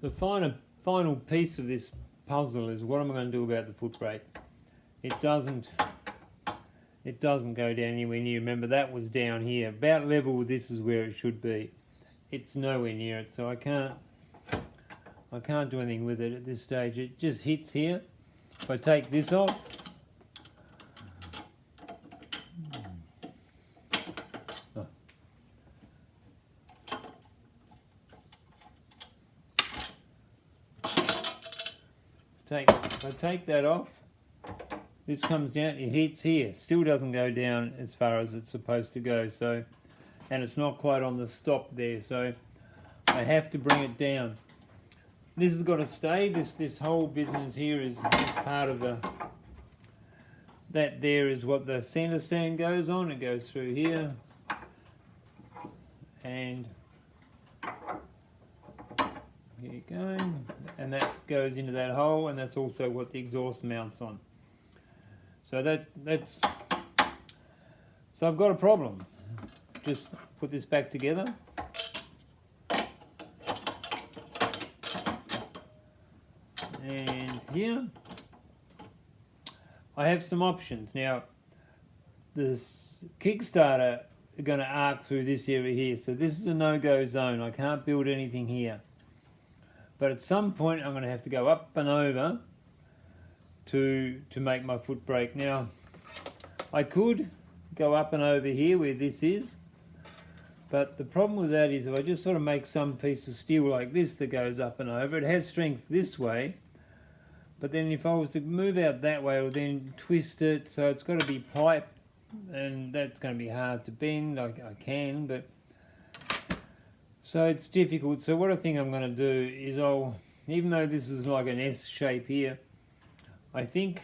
the final piece of this puzzle is what am I going to do about the foot brake. It doesn't go down anywhere near. Remember, that was down here, about level with this is where it should be. It's nowhere near it, so I can't do anything with it at this stage. It just hits here. If I take this off, if I take that off, this comes down, it hits here, still doesn't go down as far as it's supposed to go, so, and it's not quite on the stop there, so I have to bring it down. This has got to stay. This whole business here is part of that there is what the center stand goes on. It goes through here, and here you go, and that goes into that hole, and that's also what the exhaust mounts on. So so I've got a problem. Just put this back together. And here I have some options. Now this Kickstarter are going to arc through this area here, so this is a no-go zone. I can't build anything here, but at some point I'm going to have to go up and over to make my foot brake. Now I could go up and over here where this is, but the problem with that is if I just sort of make some piece of steel like this that goes up and over, it has strength this way, but then if I was to move out that way, it will then twist it, so it's got to be pipe, and that's going to be hard to bend. I can, but so it's difficult. So what I think I'm going to do is even though this is like an S shape here, I think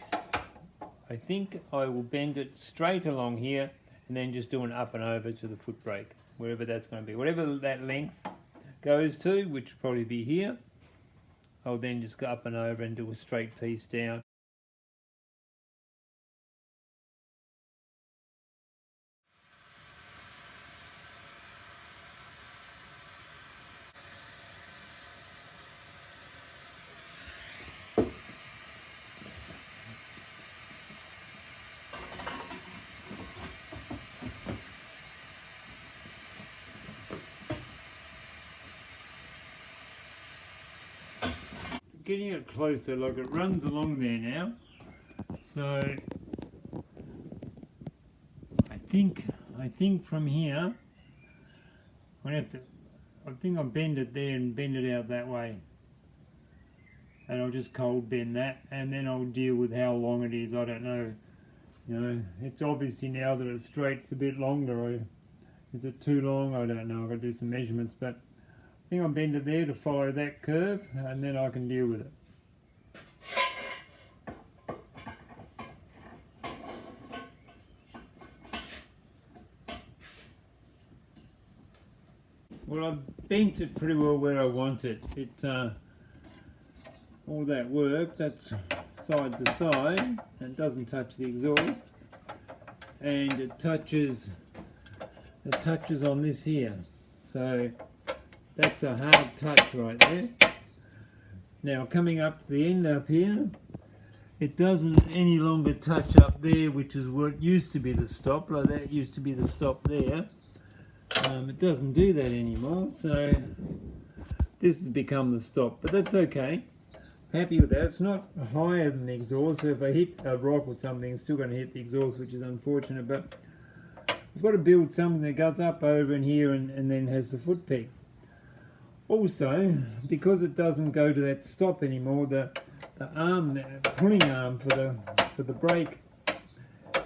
I will bend it straight along here and then just do an up and over to the foot brake, wherever that's going to be. Whatever that length goes to, which will probably be here, I'll then just go up and over and do a straight piece down. Getting it closer, like it runs along there now, so I think from here I think I'll bend it there and bend it out that way, and I'll just cold bend that, and then I'll deal with how long it is. I don't know, you know, it's obviously now that it's straight, it's a bit longer, or is it too long? I don't know. I've got to do some measurements, but I think I'll bend it there to follow that curve, and then I can deal with it. Well, I've bent it pretty well where I want it. All that work, that's side to side, and it doesn't touch the exhaust, and it touches on this here. So that's a hard touch right there. Now coming up to the end up here, it doesn't any longer touch up there, which is what used to be the stop. Like that used to be the stop there. It doesn't do that anymore, so this has become the stop, but that's okay. Happy with that. It's not higher than the exhaust, so if I hit a rock or something, it's still going to hit the exhaust, which is unfortunate, but I've got to build something that goes up over in here and then has the foot peg. Also, because it doesn't go to that stop anymore, the arm, the pulling arm for the brake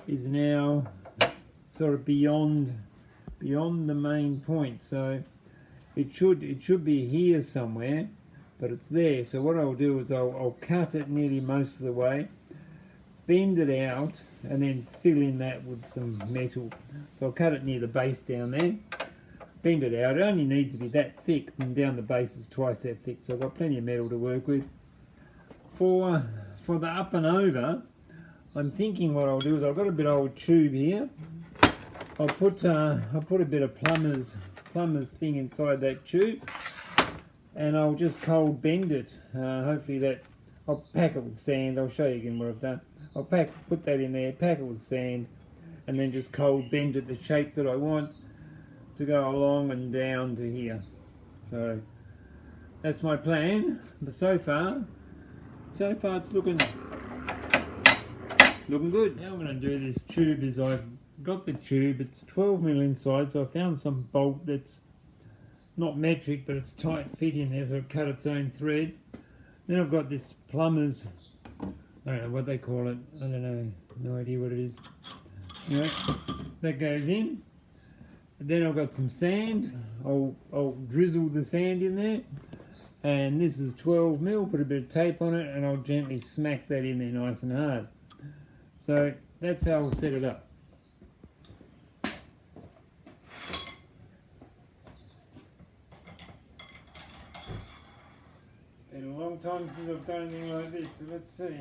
is now sort of beyond the main point, so it should be here somewhere, but it's there. So what I'll do is I'll cut it nearly most of the way, bend it out, and then fill in that with some metal. So I'll cut it near the base down there, bend it out. It only needs to be that thick, and down the base is twice that thick, so I've got plenty of metal to work with. For the up and over, I'm thinking what I'll do is I've got a bit of old tube here. I'll put a bit of plumber's thing inside that tube, and I'll just cold bend it. Hopefully that, I'll pack it with sand. I'll show you again what I've done. I'll put that in there, pack it with sand, and then just cold bend it the shape that I want to go along and down to here. So that's my plan. But so far it's looking good. Now I'm going to do this tube is I've got the tube. It's 12mm inside, so I found some bolt that's not metric, but it's tight fit in there, so it cut its own thread. Then I've got this plumber's, I don't know what they call it, I don't know, no idea what it is. Anyway, that goes in. And then I've got some sand. I'll drizzle the sand in there, and this is 12mm, put a bit of tape on it, and I'll gently smack that in there nice and hard. So that's how I'll set it up. Been a long time since I've done anything like this, so let's see.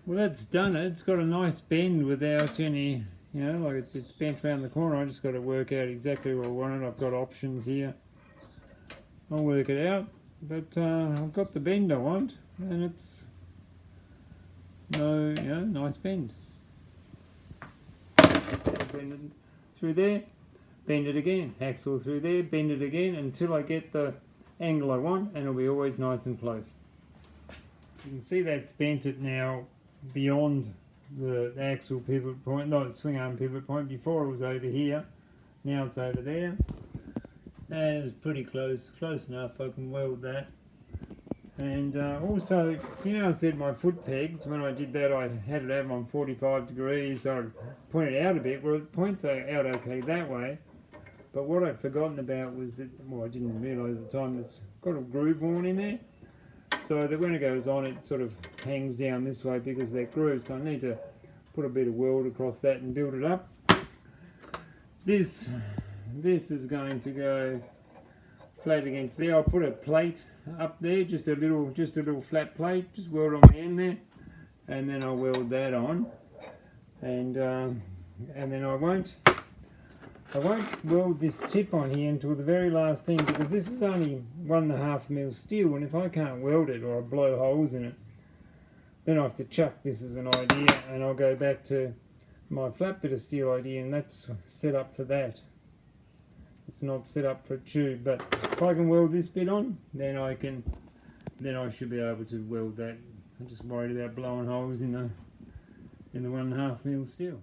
Well, that's done it. It's got a nice bend without any, you know, like it's bent around the corner. I just got to work out exactly what I wanted. I've got options here. I'll work it out, but I've got the bend I want, and it's nice bend. Bend it through there, bend it again, axle through there, bend it again until I get the angle I want, and it'll be always nice and close. You can see that's bent it now beyond the axle pivot point, not the swing arm pivot point. Before it was over here, now it's over there, and it's pretty close enough. I can weld that. And also, you know, I said my foot pegs, when I did that I had it have them on 45 degrees, so I pointed out a bit. Well, it points out okay that way, but what I'd forgotten about was that, well, I didn't realise at the time, it's got a groove worn in there, so that when it goes on it sort of hangs down this way because of that groove. So I need to put a bit of weld across that and build it up. This is going to go flat against there. I'll put a plate up there, just a little flat plate, just weld on the end there, and then I'll weld that on, and then I won't weld this tip on here until the very last thing, because this is only 1.5mm steel, and if I can't weld it or I blow holes in it, then I have to chuck this as an idea, and I'll go back to my flat bit of steel idea, and that's set up for that. It's not set up for a tube, but if I can weld this bit on, then I should be able to weld that. I'm just worried about blowing holes in the 1.5mm steel.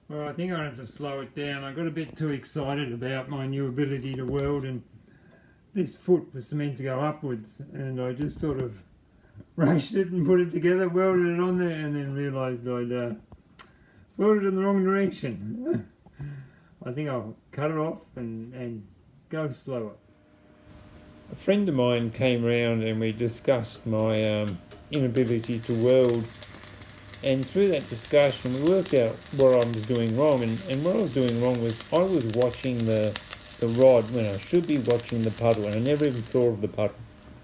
Well, I think I have to slow it down. I got a bit too excited about my new ability to weld, and this foot was meant to go upwards, and I just sort of rushed it and put it together, welded it on there, and then realised I'd welded in the wrong direction. I think I'll cut it off and go slower. A friend of mine came round and we discussed my inability to weld, and through that discussion we worked out what I was doing wrong, and what I was doing wrong was I was watching the rod when I should be watching the puddle, and I never even thought of the puddle.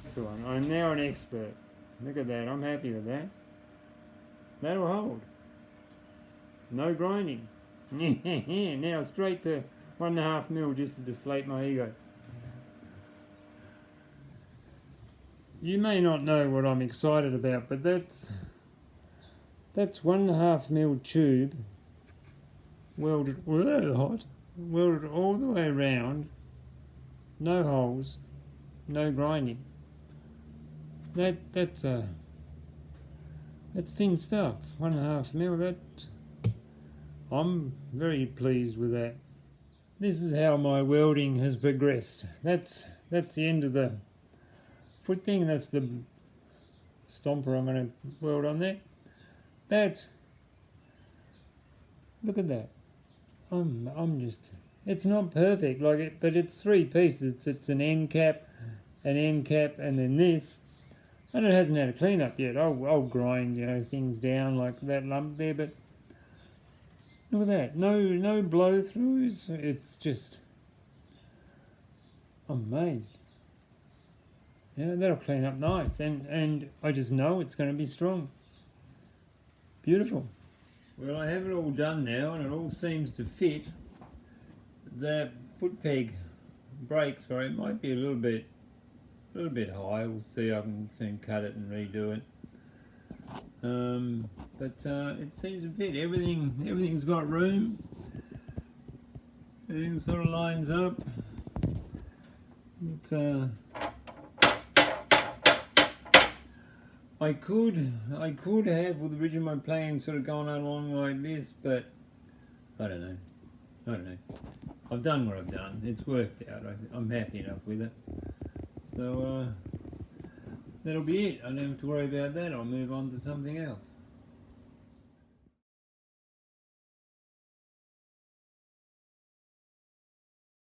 Excellent. I'm now an expert. Look at that, I'm happy with that. That'll hold. No grinding. Now straight to 1.5mm just to deflate my ego. You may not know what I'm excited about, but that's 1.5mm tube welded, welded all the way around, no holes, no grinding. That's thin stuff. 1.5mm. I'm very pleased with that. This is how my welding has progressed. That's the end of the foot thing. That's the stomper I'm going to weld on there. Look at that. I'm just, it's not perfect like it, but it's 3 pieces. It's an end cap, and then this. And it hasn't had a clean up yet. I'll grind, you know, things down like that lump there, but look at that. No blow throughs. It's just, I'm amazed. Yeah, that'll clean up nice, and I just know it's going to be strong. Beautiful. Well, I have it all done now, and it all seems to fit. The foot peg break, sorry, it might be a little bit high. We'll see. I can soon cut it and redo it. But it seems to fit. Everything's got room. Everything sort of lines up. I could have, with the original plan, sort of gone along like this, but I don't know. I've done what I've done. It's worked out. I'm happy enough with it. So that'll be it. I don't have to worry about that. I'll move on to something else.